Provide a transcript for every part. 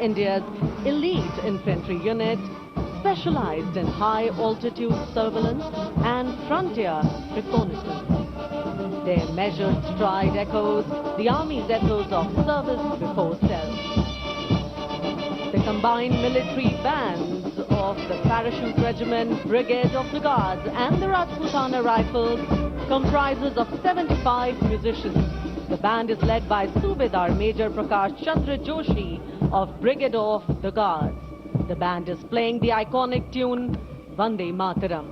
India's elite infantry unit, specialized in high-altitude surveillance and frontier reconnaissance. Their measured stride echoes the Army's ethos of service before self. The combined military bands of the Parachute Regiment, Brigade of the Guards and the Rajputana Rifles comprises of 75 musicians. The band is led by Subedar Major Prakash Chandra Joshi of Brigade of the Guards. The band is playing the iconic tune Vande Mataram.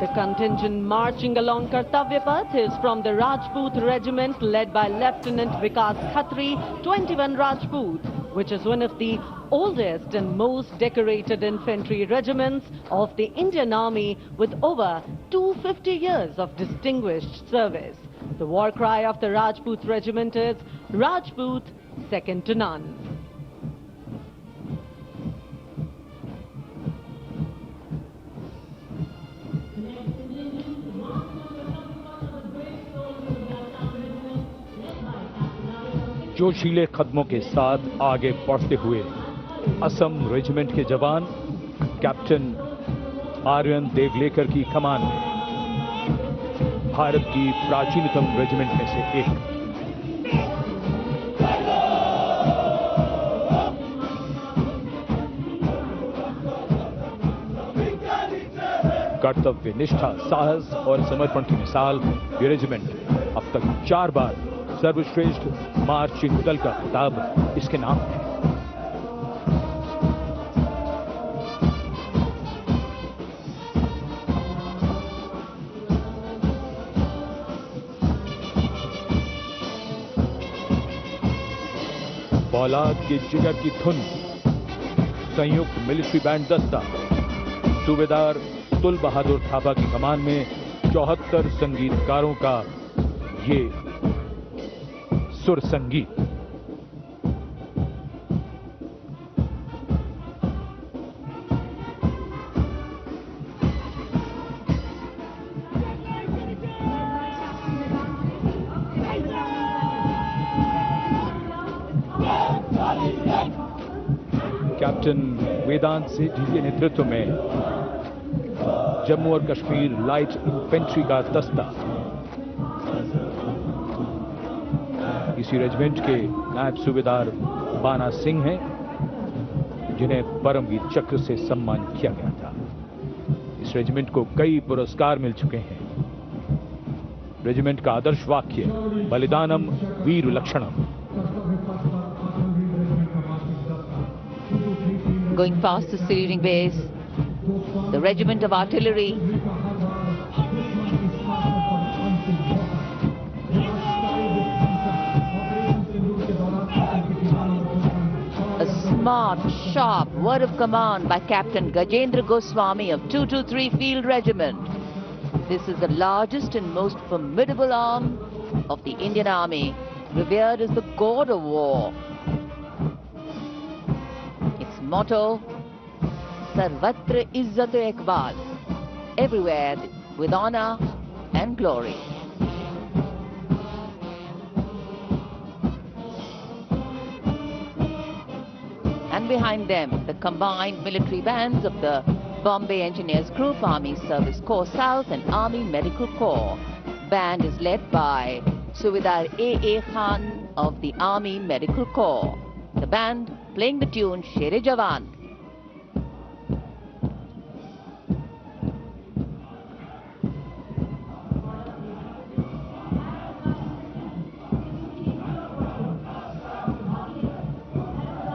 The contingent marching along Kartavya Path is from the Rajput Regiment led by Lieutenant Vikas Khatri, 21 Rajput, which is one of the oldest and most decorated infantry regiments of the Indian Army with over 250 years of distinguished service. The war cry of the Rajput Regiment is Rajput, second to none. जोशीले कदमों के साथ आगे बढ़ते हुए Assam regiment के जवान captain Aryan Devlekar की कमान में भारत की प्राचीनतम रेजिमेंट में से एक। कर्तव्य निष्ठा, साहस और समर्पण की मिसाल ये रेजिमेंट अब तक 4 बार सर्वश्रेष्ठ मार्चिंग दल का खिताब इसके नाम है। फौलाद के जिगर की धुन, संयुक्त मिलिट्री बैंड दस्ता, सूबेदार तुल बहादुर थापा की कमान में 74 संगीतकारों का ये सुर संगीत। कैप्टन वेदांत सेठी के नेतृत्व में जम्मू और कश्मीर लाइट इन्फेंट्री का दस्ता इसी रेजिमेंट के नायब सूबेदार बाना सिंह हैं, जिन्हें परमवीर चक्र से सम्मानित किया गया था। इस रेजिमेंट को कई पुरस्कार मिल चुके हैं। रेजिमेंट का आदर्श वाक्य बलिदानम वीर लक्षणम। Going past the saluting base, the regiment of artillery, a smart, sharp word of command by Captain Gajendra Goswami of 223 Field Regiment. This is the largest and most formidable arm of the Indian Army, revered as the god of war. Its motto, Sarvatra Izzat-e Iqbal, everywhere with honor and glory. And behind them, the combined military bands of the Bombay Engineers Group, Army Service Corps South and Army Medical Corps. Band is led by Subedar A.A. Khan of the Army Medical Corps. The band playing the tune Sher-e Jawan.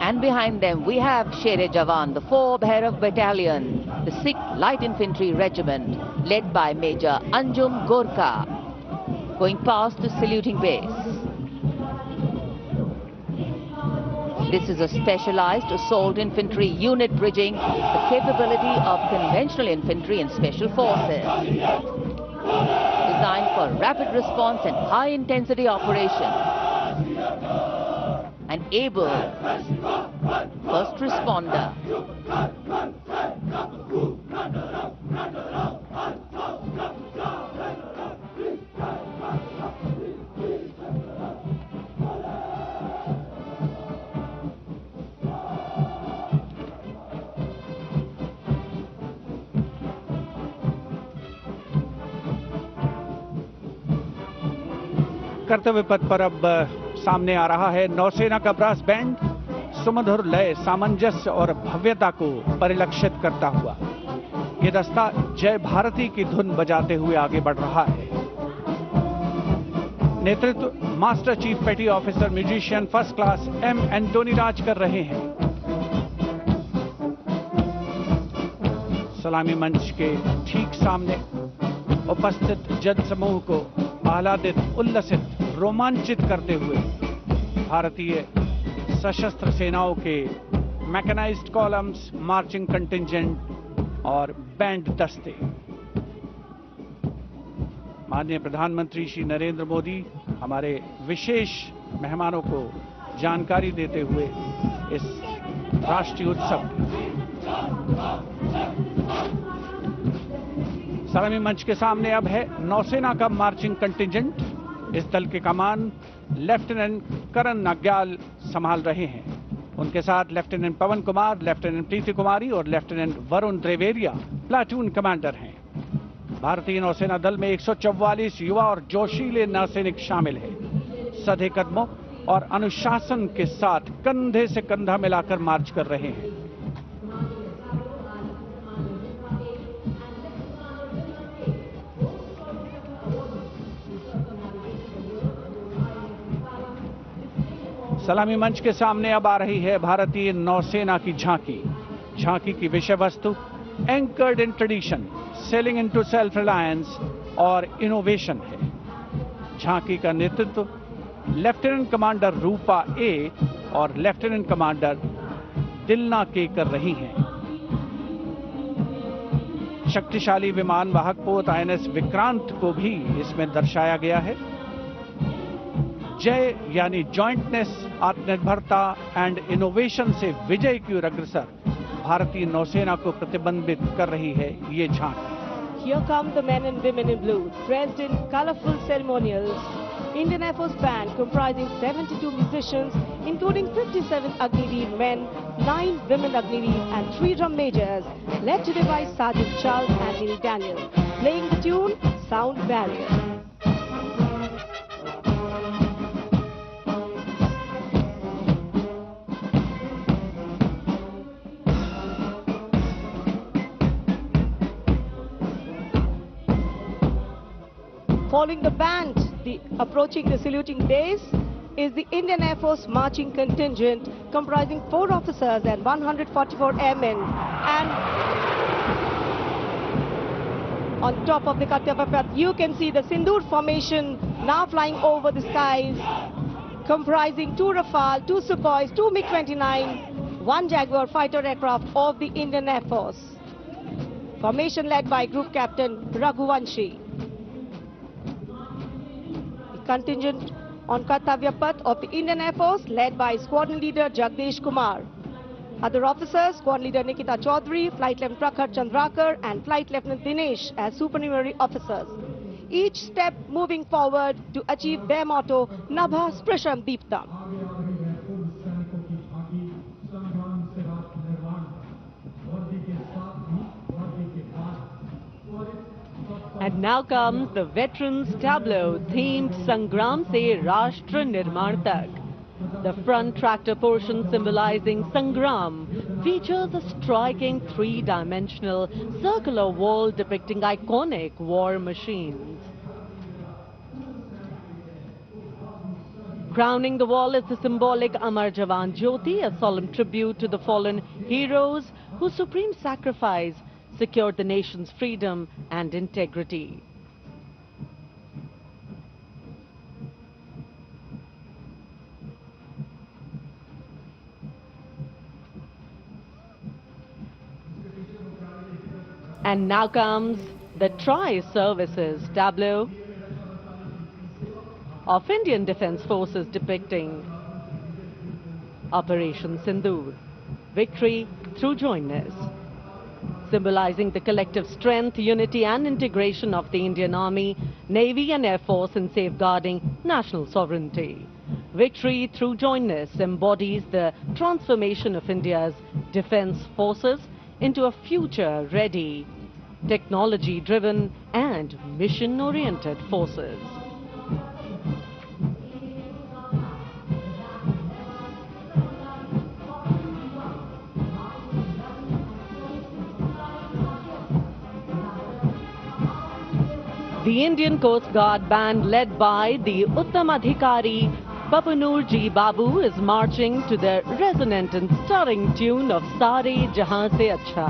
And behind them we have Sher-e Jawan, the 4 Bhairav Battalion, the 6th Light Infantry Regiment, led by Major Anjum Gorka, going past the saluting base. This is a specialized assault infantry unit bridging the capability of conventional infantry and special forces. Designed for rapid response and high intensity operations. An able first responder. कर्तव्य पथ पर अब सामने आ रहा है नौसेना का brass band, सुमधुर लय, सामंजस्य और भव्यता को परिलक्षित करता हुआ ये दस्ता जय भारती की धुन बजाते हुए आगे बढ़ रहा है। नेतृत्व master chief petty officer musician first class M Antony Raj कर रहे हैं। सलामी मंच के ठीक सामने उपस्थित जनसमूह को आह्लादित, उल्लसित, रोमांचित करते हुए भारतीय सशस्त्र सेनाओं के मैकेनाइज्ड कॉलम्स, मार्चिंग कंटिंजेंट और बैंड दस्ते। माननीय प्रधानमंत्री श्री नरेंद्र मोदी हमारे विशेष मेहमानों को जानकारी देते हुए इस राष्ट्रीय उत्सव सलामी मंच के सामने अब है नौसेना का मार्चिंग कंटिंजेंट। इस दल के कमान लेफ्टिनेंट करण नाग्याल संभाल रहे हैं। उनके साथ लेफ्टिनेंट पवन कुमार, लेफ्टिनेंट प्रीति कुमारी और लेफ्टिनेंट वरुण द्रेवेरिया प्लाटून कमांडर हैं। भारतीय नौसेना दल में 144 युवा और जोशीले नौसैनिक शामिल हैं। सधे कदमों और अनुशासन के साथ कंधे से कंधा मिलाकर मार्च कर रहे हैं। सलामी मंच के सामने अब आ रही है भारतीय नौसेना की झांकी। झांकी की विषय वस्तु anchored in tradition, sailing into self reliance और इनोवेशन है। झांकी का नेतृत्व लेफ्टिनेंट कमांडर रूपा ए और लेफ्टिनेंट कमांडर दिलना के कर रही हैं। शक्तिशाली विमान वाहक पोत आईएनएस विक्रांत को भी इसमें दर्शाया गया है। जय यानी जॉइंटनेस, आत्मनिर्भरता एंड इनोवेशन से विजय की ओर अग्रसर भारतीय नौसेना को प्रतिबिंबित कर रही है ये झांकी। Here come the men and women in blue, dressed in colorful ceremonials. Indian Air Force band comprising 72 musicians, including 57 Agniveer men, 9 women Agniveer and 3 drum majors, led today by Sergeant Charles and Neil Daniel, playing the tune Sound Barrier. Following the band, approaching the saluting base is the Indian Air Force marching contingent comprising 4 officers and 144 airmen. And on top of the Kartavya Path, you can see the Sindoor formation now flying over the skies, comprising 2 Rafale, 2 Sukhois, 2 MiG-29, 1 Jaguar fighter aircraft of the Indian Air Force. Formation led by Group Captain Raghuvanshi. Contingent on Kartavya Path of the Indian Air Force led by Squadron Leader Jagdish Kumar. Other officers, Squadron Leader Nikita Chaudhary, Flight Lieutenant Prakhar Chandrakar and Flight Lieutenant Dinesh as supernumerary officers. Each step moving forward to achieve their motto, Nabha Sprisham Deeptam. And now comes the Veterans Tableau themed Sangram Se Rashtra Nirman Tak. The front tractor portion symbolizing Sangram features a striking 3-dimensional circular wall depicting iconic war machines. Crowning the wall is the symbolic Amar Jawan Jyoti, a solemn tribute to the fallen heroes whose supreme sacrifice secured the nation's freedom and integrity. And now comes the Tri-Services tableau of Indian Defence Forces depicting Operation Sindoor, victory through jointness, symbolizing the collective strength, unity and integration of the Indian Army, Navy and Air Force in safeguarding national sovereignty. Victory through jointness embodies the transformation of India's defence forces into a future-ready, technology-driven and mission-oriented forces. The Indian Coast Guard band led by the Uttam Adhikari Papanur Ji Babu is marching to the resonant and stirring tune of Sare Jahan Se Acha.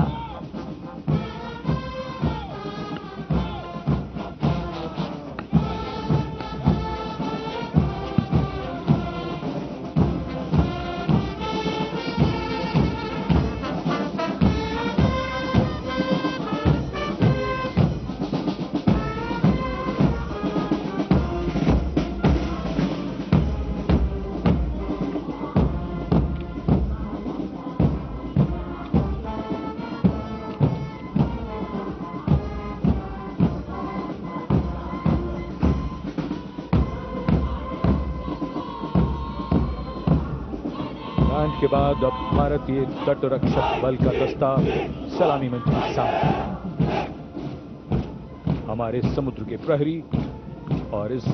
के बाद अब भारतीय तटरक्षक बल का दस्ता सलामी मंच के सामने। हमारे समुद्र के प्रहरी और इस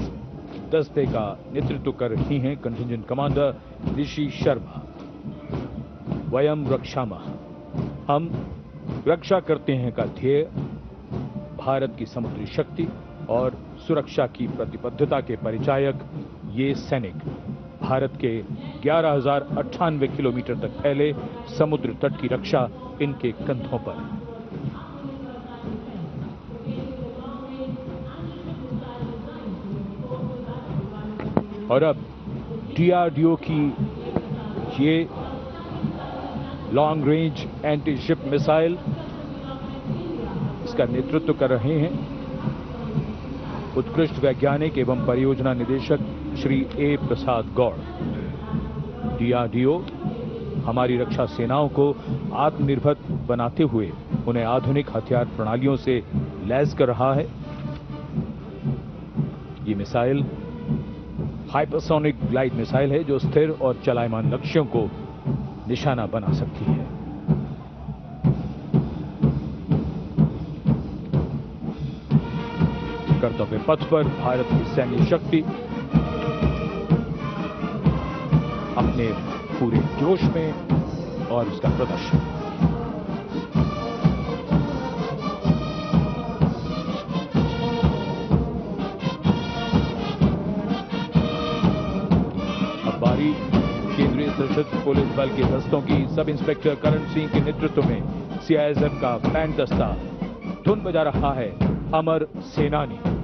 दस्ते का नेतृत्व कर रही हैं कंटिंजेंट कमांडर ऋषि शर्मा। वयम रक्षामः, हम रक्षा करते हैं का ध्येय भारत की समुद्री शक्ति और सुरक्षा की प्रतिबद्धता के परिचायक ये सैनिक भारत के 11,098 किलोमीटर तक फैले समुद्र तट की रक्षा इनके कंधों पर। और अब डीआरडीओ की ये long range anti ship missile, इसका नेतृत्व कर रहे हैं उत्कृष्ट वैज्ञानिक एवं परियोजना निदेशक श्री ए प्रसाद गौड़। डीआरडीओ हमारी रक्षा सेनाओं को आत्मनिर्भर बनाते हुए उन्हें आधुनिक हथियार प्रणालियों से लैस कर रहा है। ये मिसाइल हाइपरसोनिक ग्लाइड मिसाइल है जो स्थिर और चलायमान लक्ष्यों को निशाना बना सकती है। कर्तव्य पथ पर भारत की सैन्य शक्ति अपने पूरे जोश में और उसका प्रदर्शन। अब बारी केंद्रीय सशस्त्र पुलिस बल के दस्तों की सब इंस्पेक्टर करण सिंह के नेतृत्व में सीआईएसएफ का बैंड दस्ता धुन बजा रहा है अमर सेनानी।